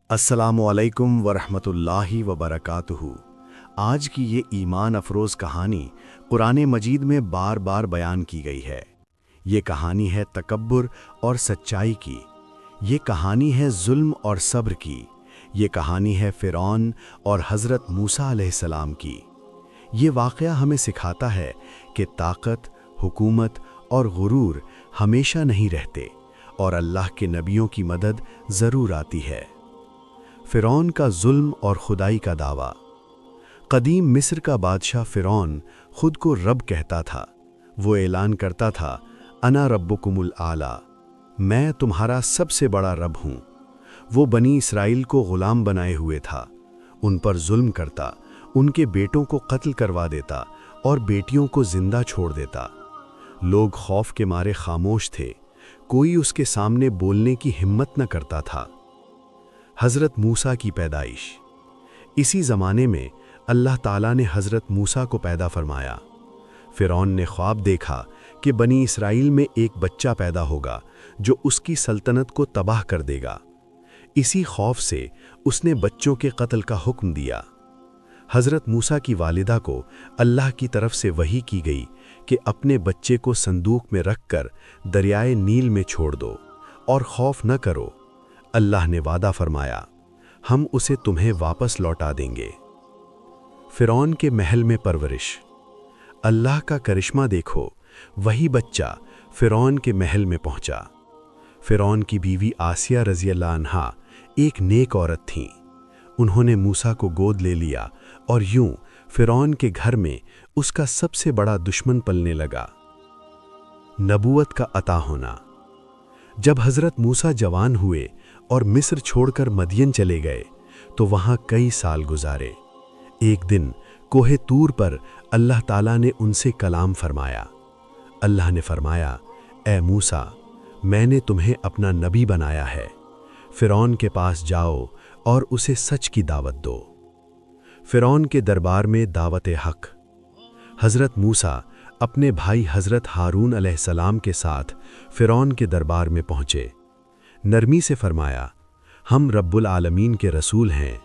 السلام علیکم ورحمۃ اللہ وبرکاتہ۔ آج کی یہ ایمان افروز کہانی قرآن مجید میں بار بار بیان کی گئی ہے۔ یہ کہانی ہے تکبر اور سچائی کی، یہ کہانی ہے ظلم اور صبر کی، یہ کہانی ہے فرعون اور حضرت موسیٰ علیہ السلام کی۔ یہ واقعہ ہمیں سکھاتا ہے کہ طاقت، حکومت اور غرور ہمیشہ نہیں رہتے، اور اللہ کے نبیوں کی مدد ضرور آتی ہے۔ فرعون کا ظلم اور خدائی کا دعویٰ۔ قدیم مصر کا بادشاہ فرعون خود کو رب کہتا تھا۔ وہ اعلان کرتا تھا، انا ربکم الاعلیٰ، میں تمہارا سب سے بڑا رب ہوں۔ وہ بنی اسرائیل کو غلام بنائے ہوئے تھا، ان پر ظلم کرتا، ان کے بیٹوں کو قتل کروا دیتا اور بیٹیوں کو زندہ چھوڑ دیتا۔ لوگ خوف کے مارے خاموش تھے، کوئی اس کے سامنے بولنے کی ہمت نہ کرتا تھا۔ حضرت موسیٰ کی پیدائش۔ اسی زمانے میں اللہ تعالیٰ نے حضرت موسیٰ کو پیدا فرمایا۔ فرعون نے خواب دیکھا کہ بنی اسرائیل میں ایک بچہ پیدا ہوگا جو اس کی سلطنت کو تباہ کر دے گا۔ اسی خوف سے اس نے بچوں کے قتل کا حکم دیا۔ حضرت موسیٰ کی والدہ کو اللہ کی طرف سے وحی کی گئی کہ اپنے بچے کو صندوق میں رکھ کر دریائے نیل میں چھوڑ دو اور خوف نہ کرو، اللہ نے وعدہ فرمایا، ہم اسے تمہیں واپس لوٹا دیں گے۔ فرعون کے محل میں پرورش۔ اللہ کا کرشمہ دیکھو، وہی بچہ فرعون کے محل میں پہنچا۔ فرعون کی بیوی آسیہ رضی اللہ عنہا ایک نیک عورت تھیں۔ انہوں نے موسیٰ کو گود لے لیا اور یوں فرعون کے گھر میں اس کا سب سے بڑا دشمن پلنے لگا۔ نبوت کا عطا ہونا۔ جب حضرت موسیٰ جوان ہوئے اور مصر چھوڑ کر مدین چلے گئے تو وہاں کئی سال گزارے۔ ایک دن کوہ طور پر اللہ تعالیٰ نے ان سے کلام فرمایا۔ اللہ نے فرمایا، اے موسیٰ، میں نے تمہیں اپنا نبی بنایا ہے، فرعون کے پاس جاؤ اور اسے سچ کی دعوت دو۔ فرعون کے دربار میں دعوت حق۔ حضرت موسیٰ اپنے بھائی حضرت ہارون علیہ السلام کے ساتھ فرعون کے دربار میں پہنچے۔ نرمی سے فرمایا، ہم رب العالمین کے رسول ہیں،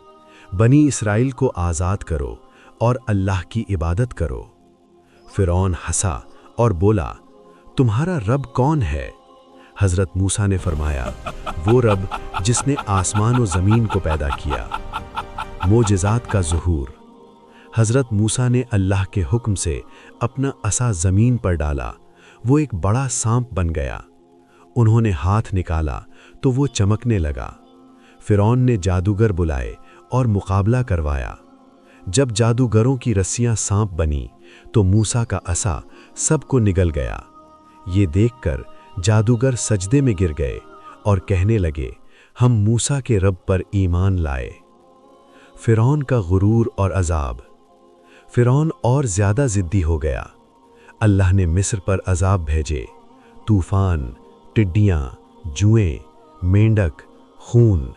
بنی اسرائیل کو آزاد کرو اور اللہ کی عبادت کرو۔ فرعون ہنسا اور بولا، تمہارا رب کون ہے؟ حضرت موسیٰ نے فرمایا، وہ رب جس نے آسمان و زمین کو پیدا کیا۔ معجزات کا ظہور۔ حضرت موسیٰ نے اللہ کے حکم سے اپنا عصا زمین پر ڈالا، وہ ایک بڑا سانپ بن گیا۔ انہوں نے ہاتھ نکالا تو وہ چمکنے لگا۔ فرعون نے جادوگر بلائے اور مقابلہ کروایا۔ جب جادوگروں کی رسیاں سانپ بنی تو موسیٰ کا عصا سب کو نگل گیا۔ یہ دیکھ کر جادوگر سجدے میں گر گئے اور کہنے لگے، ہم موسیٰ کے رب پر ایمان لائے۔ فرعون کا غرور اور عذاب۔ فرعون اور زیادہ ضدی ہو گیا۔ اللہ نے مصر پر عذاب بھیجے، طوفان، ٹڈیاں، جوئیں، مینڈک، خون۔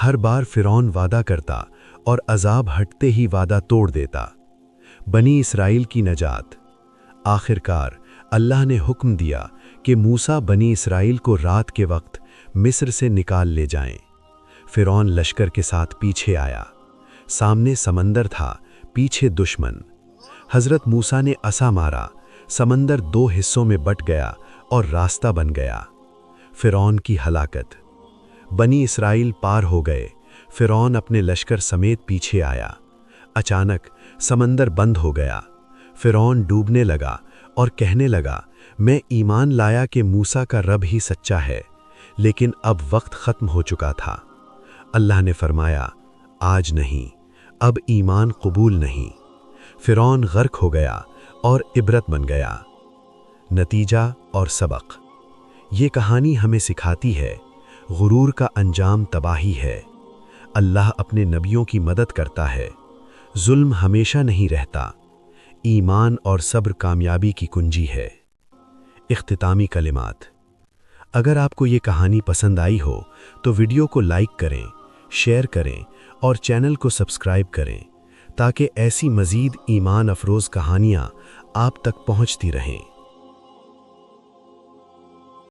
ہر بار فرعون وعدہ کرتا اور عذاب ہٹتے ہی وعدہ توڑ دیتا۔ بنی اسرائیل کی نجات۔ آخر کار اللہ نے حکم دیا کہ موسیٰ بنی اسرائیل کو رات کے وقت مصر سے نکال لے جائیں۔ فرعون لشکر کے ساتھ پیچھے آیا، سامنے سمندر تھا، پیچھے دشمن۔ حضرت موسیٰ نے عصا مارا، سمندر دو حصوں میں بٹ گیا اور راستہ بن گیا۔ فرعون کی ہلاکت۔ بنی اسرائیل پار ہو گئے، فرعون اپنے لشکر سمیت پیچھے آیا۔ اچانک سمندر بند ہو گیا۔ فرعون ڈوبنے لگا اور کہنے لگا، میں ایمان لایا کہ موسیٰ کا رب ہی سچا ہے، لیکن اب وقت ختم ہو چکا تھا۔ اللہ نے فرمایا، آج نہیں، اب ایمان قبول نہیں۔ فرعون غرق ہو گیا اور عبرت بن گیا۔ نتیجہ اور سبق۔ یہ کہانی ہمیں سکھاتی ہے، غرور کا انجام تباہی ہے۔ اللہ اپنے نبیوں کی مدد کرتا ہے، ظلم ہمیشہ نہیں رہتا، ایمان اور صبر کامیابی کی کنجی ہے۔ اختتامی کلمات۔ اگر آپ کو یہ کہانی پسند آئی ہو تو ویڈیو کو لائک کریں، شیئر کریں اور چینل کو سبسکرائب کریں تاکہ ایسی مزید ایمان افروز کہانیاں آپ تک پہنچتی رہیں۔